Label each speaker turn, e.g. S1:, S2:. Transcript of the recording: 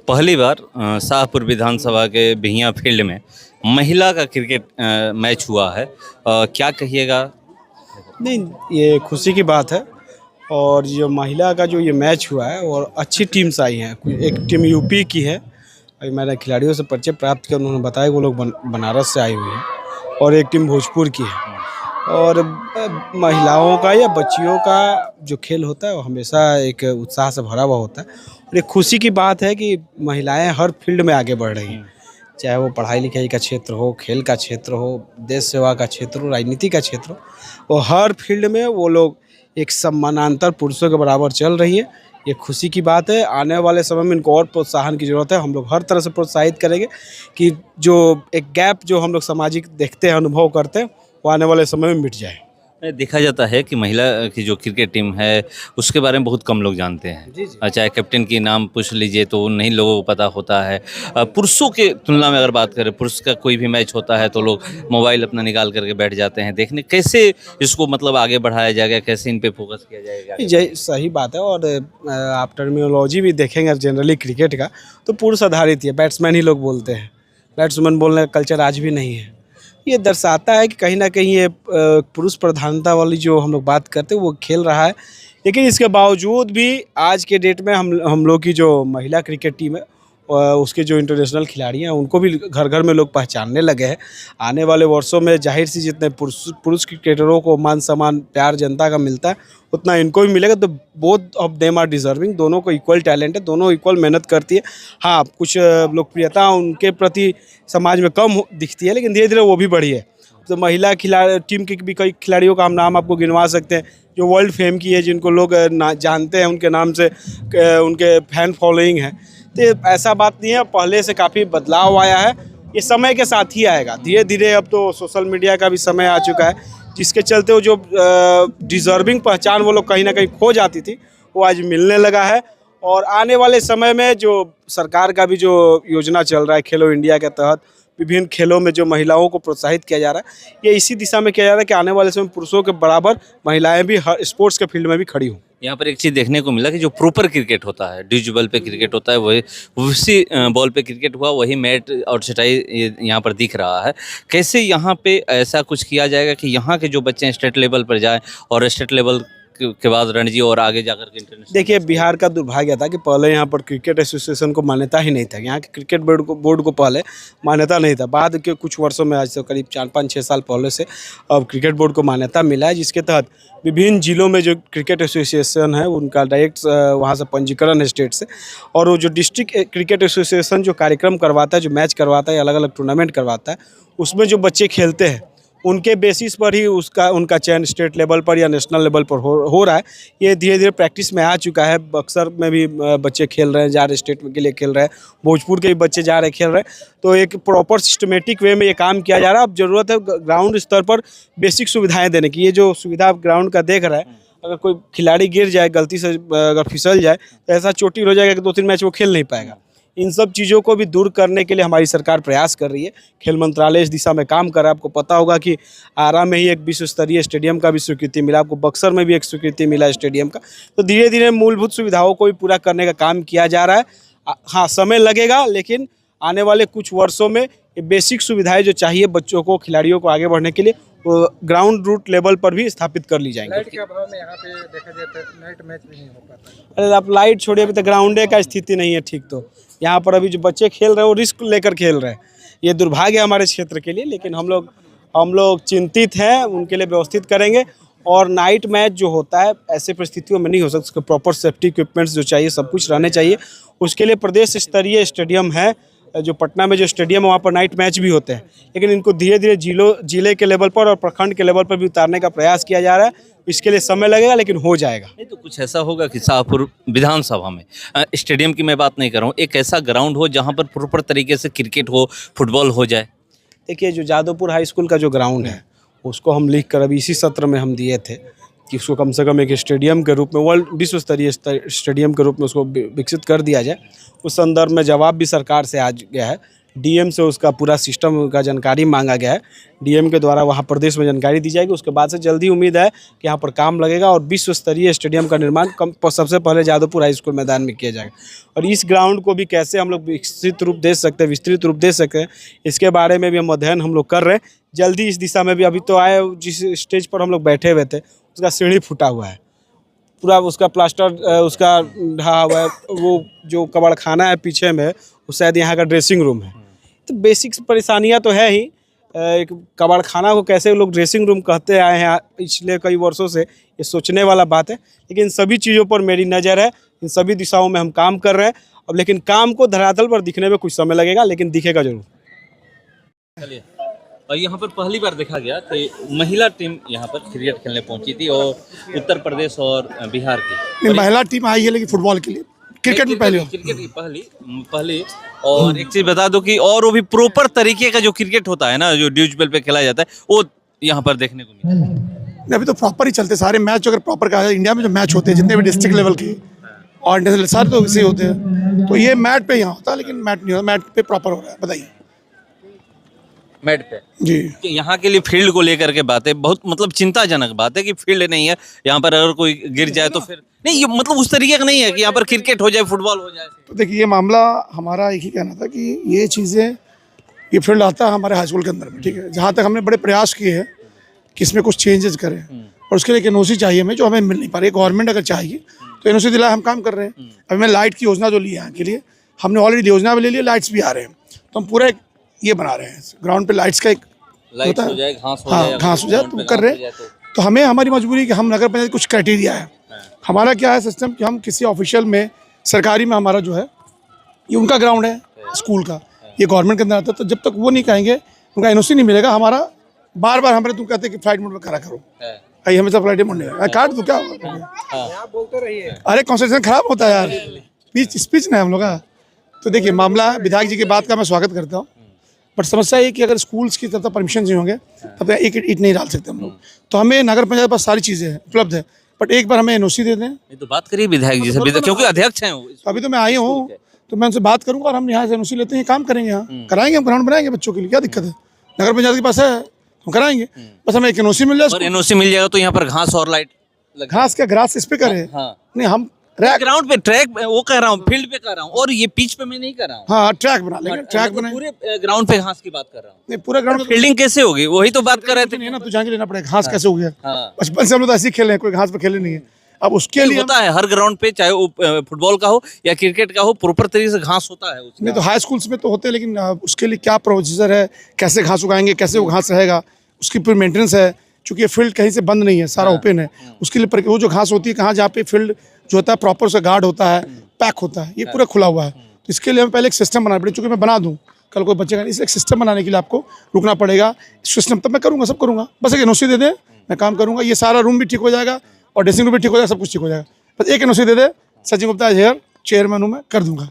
S1: पहली बार शाहपुर विधानसभा के बिहियां फील्ड में महिला का क्रिकेट मैच हुआ है। क्या कहिएगा?
S2: नहीं, ये खुशी की बात है। और जो महिला का जो ये मैच हुआ है और अच्छी टीम्स आई हैं। एक टीम यूपी की है, अभी मैंने खिलाड़ियों से परिचय प्राप्त किया, उन्होंने बताया कि वो लोग बनारस से आई हुई हैं। और एक टीम भोजपुर की है। और महिलाओं का या बच्चियों का जो खेल होता है वो हमेशा एक उत्साह से भरा हुआ होता है। और एक खुशी की बात है कि महिलाएं हर फील्ड में आगे बढ़ रही हैं, चाहे वो पढ़ाई लिखाई का क्षेत्र हो, खेल का क्षेत्र हो, देश सेवा का क्षेत्र हो, राजनीति का क्षेत्र हो, वो हर फील्ड में वो लोग एक सम्मानांतर पुरुषों के बराबर चल रही है। ये खुशी की बात है। आने वाले समय में इनको और प्रोत्साहन की ज़रूरत है। हम लोग हर तरह से प्रोत्साहित करेंगे कि जो एक गैप जो हम लोग सामाजिक देखते हैं, अनुभव करते हैं, वो आने वाले समय में मिट जाए।
S1: देखा जाता है कि महिला की जो क्रिकेट टीम है उसके बारे में बहुत कम लोग जानते हैं।
S2: जी।
S1: चाहे कैप्टन की नाम पूछ लीजिए तो नहीं लोगों को पता होता है। पुरुषों के तुलना में अगर बात करें, पुरुष का कोई भी मैच होता है तो लोग मोबाइल अपना निकाल करके बैठ जाते हैं देखने। कैसे इसको मतलब आगे बढ़ाया जाएगा, कैसे इन पे फोकस किया जाएगा?
S2: जय सही बात है। और आप टर्मिनोलॉजी भी देखेंगे जनरली क्रिकेट का तो पुरुष आधारित है, बैट्समैन ही लोग बोलते हैं। बैट्समैन बोलने का कल्चर आज भी नहीं है। ये दर्शाता है कि कहीं ना कहीं ये पुरुष प्रधानता वाली जो हम लोग बात करते हैं वो खेल रहा है। लेकिन इसके बावजूद भी आज के डेट में हम लोग की जो महिला क्रिकेट टीम है उसके जो इंटरनेशनल खिलाड़ी हैं उनको भी घर घर में लोग पहचानने लगे हैं। आने वाले वर्षों में जाहिर सी जितने पुरुष क्रिकेटरों को मान सम्मान प्यार जनता का मिलता है उतना इनको भी मिलेगा। तो both of them are deserving, दोनों को इक्वल टैलेंट है, दोनों इक्वल मेहनत करती है। हाँ, कुछ लोकप्रियता उनके प्रति समाज में कम दिखती है, लेकिन धीरे धीरे वो भी बढ़ी है। तो महिला टीम के भी कई खिलाड़ियों का हम नाम आपको गिनवा सकते हैं जो वर्ल्ड फेम की है, जिनको लोग जानते हैं, उनके नाम से उनके फैन फॉलोइंग है। तो ऐसा बात नहीं है, पहले से काफ़ी बदलाव आया है। ये समय के साथ ही आएगा धीरे धीरे। अब तो सोशल मीडिया का भी समय आ चुका है, जिसके चलते वो जो डिज़र्विंग पहचान वो लोग कहीं ना कहीं खो जाती थी वो आज मिलने लगा है। और आने वाले समय में जो सरकार का भी जो योजना चल रहा है खेलो इंडिया के तहत, विभिन्न खेलों में जो महिलाओं को प्रोत्साहित किया जा रहा है, ये इसी दिशा में किया जा रहा है कि आने वाले समय में पुरुषों के बराबर महिलाएं भी हर स्पोर्ट्स के फील्ड में भी खड़ी हों।
S1: यहाँ पर एक चीज़ देखने को मिला कि जो प्रॉपर क्रिकेट होता है, डिज बॉल पे क्रिकेट होता है, वही उसी बॉल पे क्रिकेट हुआ, वही मैट और चटाई यहाँ पर दिख रहा है। कैसे यहाँ पे ऐसा कुछ किया जाएगा कि यहाँ के जो बच्चे स्टेट लेवल पर जाएं और स्टेट लेवल के बाद रणजी और आगे जाकर के इंटरनेशनल? देखिए,
S2: बिहार का दुर्भाग्य था कि पहले यहाँ पर क्रिकेट एसोसिएशन को मान्यता ही नहीं था। यहाँ के क्रिकेट बोर्ड को पहले मान्यता नहीं था। बाद के कुछ वर्षों में, आज से करीब 4-5-6 साल पहले से अब क्रिकेट बोर्ड को मान्यता मिला है, जिसके तहत विभिन्न जिलों में जो क्रिकेट एसोसिएशन है उनका डायरेक्ट वहाँ से पंजीकरण है स्टेट से। और वो जो डिस्ट्रिक्ट क्रिकेट एसोसिएशन जो कार्यक्रम करवाता है, जो मैच करवाता है, अलग अलग टूर्नामेंट करवाता है, उसमें जो बच्चे खेलते हैं उनके बेसिस पर ही उनका चयन स्टेट लेवल पर या नेशनल लेवल पर हो रहा है। ये धीरे धीरे प्रैक्टिस में आ चुका है। बक्सर में भी बच्चे खेल रहे हैं, जा रहे स्टेट के लिए खेल रहे हैं, भोजपुर के भी बच्चे जा रहे खेल रहे हैं। तो एक प्रॉपर सिस्टमेटिक वे में ये काम किया जा रहा है। अब ज़रूरत है ग्राउंड स्तर पर बेसिक सुविधाएँ देने की। ये जो सुविधा ग्राउंड का देख रहा है, अगर कोई खिलाड़ी गिर जाए, गलती से अगर फिसल जाए तो ऐसा चोटिल हो जाएगा कि 2-3 मैच वो खेल नहीं पाएगा। इन सब चीज़ों को भी दूर करने के लिए हमारी सरकार प्रयास कर रही है। खेल मंत्रालय इस दिशा में काम कर रहा है। आपको पता होगा कि आरा में ही एक विश्व स्तरीय स्टेडियम का भी स्वीकृति मिला, आपको बक्सर में भी एक स्वीकृति मिला स्टेडियम का। तो धीरे धीरे मूलभूत सुविधाओं को भी पूरा करने का काम किया जा रहा है। हाँ, समय लगेगा, लेकिन आने वाले कुछ वर्षों में ये बेसिक सुविधाएं जो चाहिए बच्चों को, खिलाड़ियों को आगे बढ़ने के लिए, वो ग्राउंड रूट लेवल पर भी स्थापित कर ली जाएंगी।
S3: लाइट के अभाव में यहाँ पे देखा जाए तो नाइट मैच भी नहीं हो पाता।
S2: अरे आप लाइट छोड़िए, अभी तो ग्राउंडे का स्थिति नहीं है ठीक। तो यहाँ पर अभी जो बच्चे खेल रहे हैं वो रिस्क लेकर खेल रहे हैं। ये दुर्भाग्य है हमारे क्षेत्र के लिए, लेकिन हम लोग चिंतित हैं, उनके लिए व्यवस्थित करेंगे। और नाइट मैच जो होता है ऐसे परिस्थितियों में नहीं हो सकता, उसके प्रॉपर सेफ्टी इक्विपमेंट्स जो चाहिए सब कुछ रहने चाहिए। उसके लिए प्रदेश स्तरीय स्टेडियम है, जो पटना में जो स्टेडियम है वहाँ पर नाइट मैच भी होते हैं। लेकिन इनको धीरे धीरे जिले के लेवल पर और प्रखंड के लेवल पर भी उतारने का प्रयास किया जा रहा है। इसके लिए समय लगेगा, लेकिन हो जाएगा।
S1: नहीं तो कुछ ऐसा होगा कि शाहपुर विधानसभा में स्टेडियम की मैं बात नहीं कर रहा हूँ, एक ऐसा ग्राउंड हो जहाँ पर प्रॉपर तरीके से क्रिकेट हो, फुटबॉल हो जाए।
S2: देखिए, जो जादवपुर हाई स्कूल का जो ग्राउंड है उसको हम लिख कर अभी इसी सत्र में हम दिए थे कि उसको कम से कम एक स्टेडियम के रूप में, वर्ल्ड विश्व स्तरीय स्टेडियम के रूप में उसको विकसित कर दिया जाए। उस संदर्भ में जवाब भी सरकार से आ गया है। डीएम से उसका पूरा सिस्टम का जानकारी मांगा गया है। डीएम के द्वारा वहाँ प्रदेश में जानकारी दी जाएगी। उसके बाद से जल्दी उम्मीद है कि यहाँ पर काम लगेगा और विश्व स्तरीय स्टेडियम का निर्माण सबसे पहले जादवपुर हाई स्कूल मैदान में किया जाएगा। और इस ग्राउंड को भी कैसे हम लोग विकसित रूप दे सकते हैं, विस्तृत रूप दे सकते हैं, इसके बारे में भी हम अध्ययन हम लोग कर रहे हैं। जल्दी इस दिशा में भी अभी तो आए, जिस स्टेज पर हम लोग बैठे हुए थे उसका सीढ़ी फूटा हुआ है, पूरा उसका प्लास्टर उसका ढहा हुआ है। वो जो कबाड़ खाना है पीछे में, वो शायद यहाँ का ड्रेसिंग रूम है। तो बेसिक परेशानियाँ तो है ही। एक कबाड़ खाना को कैसे लोग ड्रेसिंग रूम कहते आए हैं पिछले कई वर्षों से, ये सोचने वाला बात है। लेकिन इन सभी चीज़ों पर मेरी नज़र है, इन सभी दिशाओं में हम काम कर रहे हैं। अब लेकिन काम को धरातल पर दिखने में कुछ समय लगेगा, लेकिन दिखेगा जरूर।
S1: चलिए, और यहाँ पर पहली बार देखा गया कि महिला टीम यहाँ पर क्रिकेट खेलने पहुंची थी, और उत्तर प्रदेश और बिहार की
S4: महिला टीम आई है, लेकिन फुटबॉल के लिए, क्रिकेट में पहले
S1: क्रिकेट की पहली। और एक चीज बता दो कि और वो भी प्रॉपर तरीके का जो क्रिकेट होता है ना, जो ड्यूज पे खेला जाता है, वो यहाँ पर देखने को मिला।
S4: अभी तो प्रॉपर ही चलते सारे मैच। अगर प्रॉपर कहा जाए, इंडिया में जो मैच होते हैं जितने भी डिस्ट्रिक्ट लेवल के और इंटरनेशनल, सारे तो इसे होते हैं। तो ये मैट पे यहाँ होता है, लेकिन मैट नहीं होता, मैट पे प्रॉपर हो रहा है। बताइए
S1: मैट पे
S4: जी।
S1: कि यहाँ के लिए फील्ड को लेकर के बात है, बहुत मतलब चिंताजनक बात है कि फील्ड नहीं है यहाँ पर। अगर कोई गिर जाए तो फिर नहीं, ये मतलब उस तरीके का नहीं है कि यहाँ पर क्रिकेट हो जाए, फुटबॉल हो जाए।
S4: तो देखिए, ये मामला हमारा एक ही कहना था कि ये चीज़ें, ये फील्ड आता है हमारे हाई स्कूल के अंदर में, ठीक है। जहाँ तक हमने बड़े प्रयास किए हैं कि इसमें कुछ चेंजेस करें, और उसके लिए एक एनओसी चाहिए हमें, जो हमें मिल नहीं पा रही। गवर्नमेंट अगर चाहिए तो एनओसी दिलाए, हम काम कर रहे हैं। अभी मैं लाइट की योजना जो ली है यहाँ के लिए, हमने ऑलरेडी योजना भी ले ली, लाइट्स भी आ रहे हैं। तो हम पूरा एक ये बना रहे हैं, ग्राउंड पे लाइट्स का एक
S1: लाइट हो जाए, घास हो
S4: हाँ
S1: जाए,
S4: घास हो जाए, तो कर रहे हैं। तो हमें, हमारी मजबूरी है कि हम नगर पंचायत कुछ क्राइटेरिया है हमारा। क्या है सिस्टम कि हम किसी ऑफिशियल में, सरकारी में हमारा जो है, ये उनका ग्राउंड है स्कूल का, ये गवर्नमेंट के अंदर आता है। तो जब तक वो नहीं कहेंगे, उनका एनओसी नहीं मिलेगा, हमारा बार बार हमारे तुम कहते हैं कि फ्लाइट मोड में करा करो, भाई हमेशा फ्लाइट मोड नहीं काट दो, क्या होगा?
S3: बोलते रहिए।
S4: अरे कॉन्सेंट्रेशन खराब होता है यार, स्पीच नहीं हम लोग का। तो देखिए, मामला विधायक जी की बात का मैं स्वागत करता हूँ, बट समस्या ये कि अगर स्कूल्स की तब तक परमिशन नहीं होंगे, तब तक एक ईंट नहीं डाल सकते हम लोग। तो हमें नगर पंचायत के पास सारी चीज़ें हैं, उपलब्ध है, बट एक बार हमें एनओसी दे दें।
S1: ये तो बात करिए विधायक जी से, क्योंकि अध्यक्ष हैं वो।
S4: अभी तो मैं आई हूँ, तो मैं उनसे बात करूँगा और हम यहाँ से एनओसी लेते हैं, काम करेंगे, यहाँ कराएंगे, हम ग्राउंड बनाएंगे बच्चों के लिए, क्या दिक्कत है? नगर पंचायत के पास है, हम कराएंगे, बस हमें एक एनओसी मिल जाए।
S1: और एनओसी मिल जाएगा तो यहाँ पर घास और लाइट लग
S4: घास क्या, ग्रास इस पे करे?
S1: हाँ।
S4: नहीं, हम
S1: ग्राउंड पे, ट्रैक वो कह रहा हूँ, फील्ड पे कह रहा हूँ, और ये पिच पे मैं नहीं कर रहा हूँ।
S4: हाँ, ट्रैक बना लेंगे, ट्रैक बनाए
S1: पूरे ग्राउंड पे घास की बात कर रहा हूँ।
S4: नहीं, पूरा ग्राउंड
S1: फील्डिंग कैसे होगी, वही तो बात कर रहे थे।
S4: नहीं है ना, तो जाके लेना पड़ेगा। घास कैसे हो गया?
S1: हाँ।
S4: बचपन से हम लोग तो ऐसे ही खेले हैं, कोई घास पे खेले नहीं है। अब उसके लिए
S1: होता है हर ग्राउंड पे, चाहे वो फुटबॉल का हो या क्रिकेट का हो, प्रॉपर तरीके से घास होता है उसमें।
S4: नहीं तो हाई स्कूल्स में तो होते हैं, लेकिन उसके लिए क्या प्रोसीजर है, कैसे घास उगाएंगे, कैसे वो घास रहेगा, उसकी पूरी मेंटेनेंस है। चूंकि ये फील्ड कहीं से बंद नहीं है, सारा ओपन है। उसके लिए वो जो घास होती है, कहाँ जहाँ पे फील्ड जो होता है प्रॉपर उसका गार्ड होता है, पैक होता है, ये पूरा खुला हुआ है। तो इसके लिए हमें पहले एक सिस्टम बनाना पड़ेगा। चूँकि मैं बना दूँ, कल कोई बच्चे का, इस एक सिस्टम बनाने के लिए आपको रुकना पड़ेगा। सिस्टम तब मैं करूँगा, सब करूँगा, बस एक एनओसी दे दे, मैं काम करूँगा। ये सारा रूम भी ठीक हो जाएगा और ड्रेसिंग रूम भी ठीक हो जाएगा, सब कुछ ठीक हो जाएगा। बस एक एनओसी दे दे, सचिन गुप्ता हेयर चेयरमैन हूँ मैं, कर दूँगा।